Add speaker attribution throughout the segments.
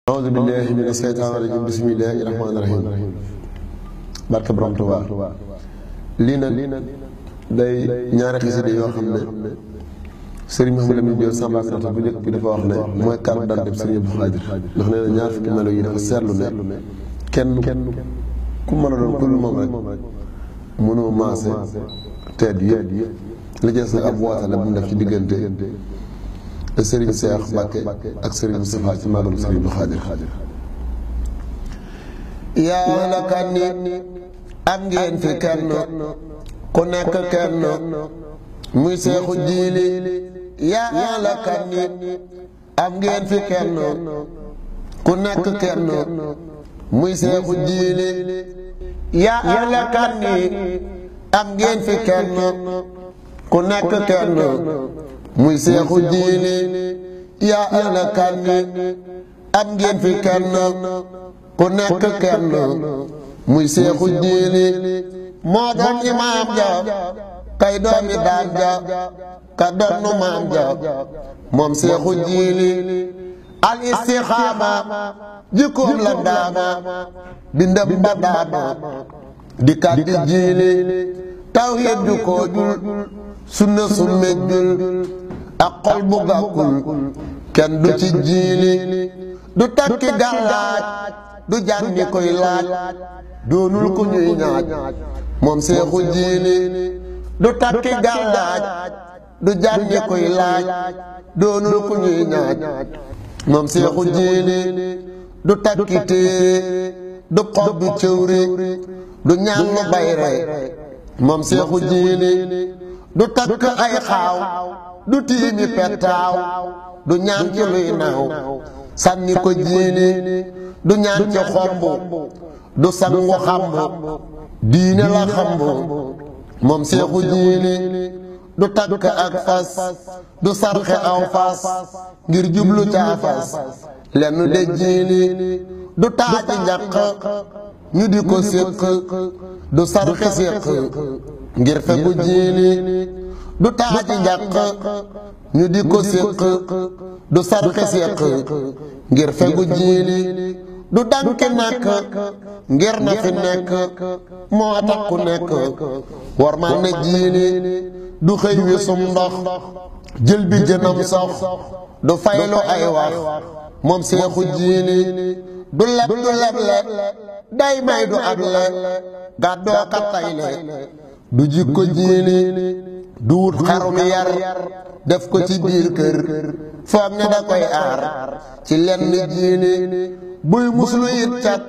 Speaker 1: a'uuzu billaahi mina shaytaani rajiim bismillaahi rahmaani rahiim barke Borom Tuubaa lii nag day ñaari xasida yoo xam ne Sëriñ Mouhamadou Lamine Diop Samba Kanata bu njëkk bi dafa wax ne mooy carte d'identité Sëriñ Abdou Khadir ndax nee na ñaar fukki melo yi dafa seetlu ne kenn ku mën a doon ku moom rek mënoo maase teet yëpp li jeex nag ab woote la bu mu def ci diggante Sëriñ Cheikh Mbacke ak Sëriñ Moustapha ci màggalu Sëriñ Abdou Khadir.
Speaker 2: yaa la kan ni am ngeen fi kenn ku nekk kenn muy Seexu Jiili yaa la kan ni am ngeen fi kenn ku nekk kenn muy Seexu Jiili yaa la kan ni am ngeen fi kenn ku nekk kenn muy Seexu Jiili yaa la kan ni am ngeen fi kenn ku nekk kenn muy Seexu Jiili moo doon imaam ja kay doomi daan ja ka doon maam ja moom Seexu Jiili al istixaama jikkoom la daama bindam ba daama di kàddi jiili tawhiid ju ko jul sunna su mejjul ak xol bu gàkkul kenn du ci jiili du takki gàllaaj du jànni koy laaj doonul ku ñuy ñaaj moom Seexu Jiili du takki gàllaaj du jànni koy laaj doonul ku ñuy ñaaj moom Seexu Jiili du takki téere du xob du cëwri du ñaan lu bayre moom Seexu Jiili du takk ay xaaw du tiimi pettaaw du ñaan ci luy naaw sànni ko jiili du ñaan ci xomb du sangu xamb diine la xamb moom Seexu Jiili du takk ak fas du sarxe aw fas ngir jublu caa fas lenn de jiili du taaji njaq ñu di ko séq du sarxe séq ngir fegu jiili du taaji njaq ñu di ko séq du sarxe séq ngir fegu jiili du danki nekk ngir na fi nekk moo tax ku nekk war man na jiili du xëy wi sum ndox jël bi jënam sox du faylu ay wax moom Seexu Jiili du leb du leble day may du ak le gàddoo ka tayle du jikko jiili du wut xarum yar def ko ci biir kër foog ne da koy aar ci lenn jiili buy muslu it cat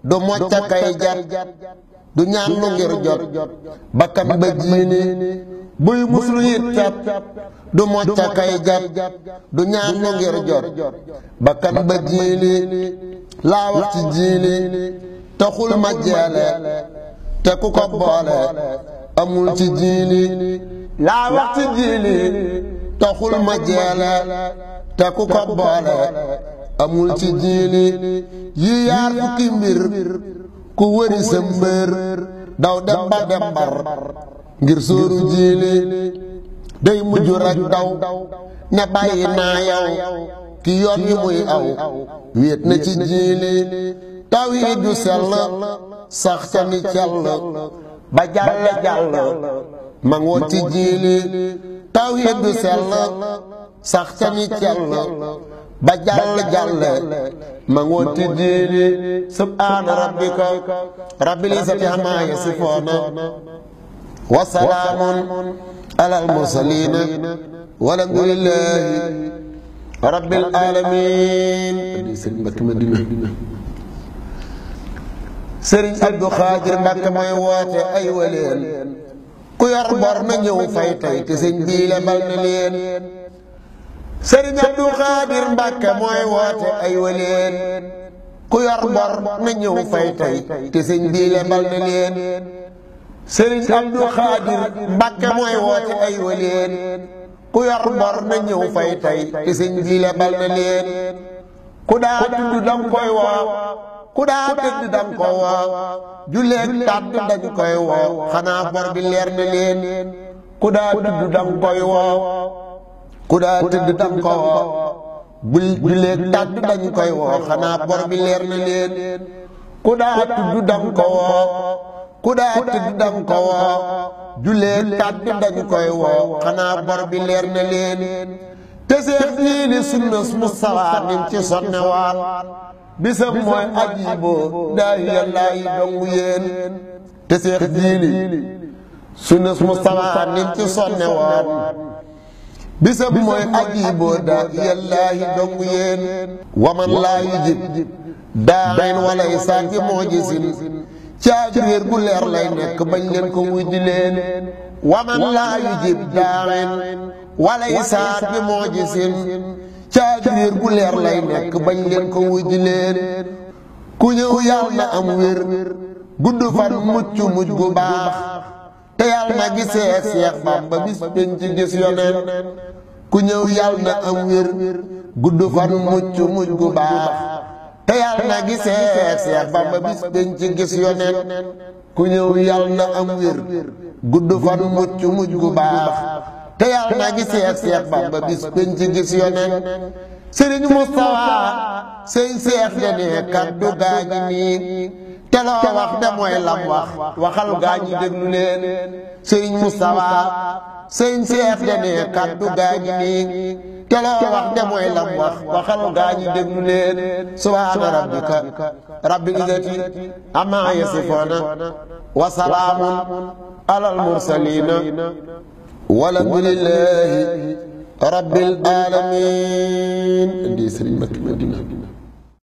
Speaker 2: du mocca kay jat du ñaan lu ngir jot bakkan ba jiili buy muslu it cat du mocca kay jat du ñaan lu ngir jot bakkan ba jiili laa wax ci jiili taxul ma jeele te ku ko boole amul ci jiili laa wax ci jiili taxul ma jeele te ku ko boole amul ci jiili yi yaar fukki mbir ku wëri sa mbër daw dem ba dem bar ngir sóoru jiili day mujj rek daw ne bàyyi naa yow ki yoon yi muy aw wéet na ci jiili tawhiid ju sell sax ca ni cell ba jàll ma ngoon ci jiili tawhiid ju sell sax ca ni cell ba jàll ma ngoon ci jiili subhaana rabbika rabbil izzati ammaa yasifuuna wa salaamun alal mursaliina walhamdulillaahi rabbil aalamiin. Sëriñ Abdou Khadir Mbacke mooy woote ay waleen ku yor bor na ñëw fay tey te sëñ bii lebal na leen. Sëriñ Abdou Khadir Mbacke mooy woote ay waleen ku yor bor na ñëw fay tey te sëñ bii lebal na leen. Sëriñ Abdou Khadir Mbacke mooy woote ay waleen ku yor bor na ñëw fay tey te sëñ bii lebal na leen. ku daa tudd dang koy woo ku daa tëdd dang ko woo julleeg tàdd dañ koy woo xanaa bor bi leer na leen. ku daa tudd dang koy woo ku daa tëdd dang ko woo bul juleeg tàdd dañ koy woo xanaa bor bi leer na leen ku daa tudd dang ko woo ku daa tudd dang ko woo juleeg tàdd dañ koy woo xanaa bor bi leer na leen te seex jiili sunnas Mustafa nim ci sonne waat bisam mooy ajiboo daa yàllaa yi dongu yéen te seex jiili sunnas Mustafa nim ci sonne waat bisam mooy ajiboo daa yàllaahi dongu yéen waman laa yujib daain walay saat bi moo gisin caagi réer gu leer lay nekk bañ leen ko wujji leen waman laa yujib daain walay saat bi moo gisin caagi réer gu leer lay nekk bañ leen ko wujji leen ku ñëw yàlla na am wér gudd fan mucc mujj gu baax te yàlla na gisee Seex Bamba bis penc gis yoneen ku ñëw yàlla na am wér gudd fan mucc mujj gu baax te yàlla na gisee Seex Bamba bis penc gis yoneen ku ñëw yàlla na am wér gudd fan mucc mujj gu baax te yàlla na gisee Seex Bamba bis penc gis yoneen Sëriñ Mustafa sëy Seex dene kaddu gaa ngi nii te loo wax de mooy lam wax waxal gaa ñi déglu leen Sëriñ Mustafa sëñ Seex dene kaddu gaa ngi nii te loo wax de mooy lam wax waxal gaa ñi déglu leen subhaana rabbika rabbil izzati ammaa yasifuuna wa salaamun alal mursaliina walhamdulillaahi rabbil aalamiin.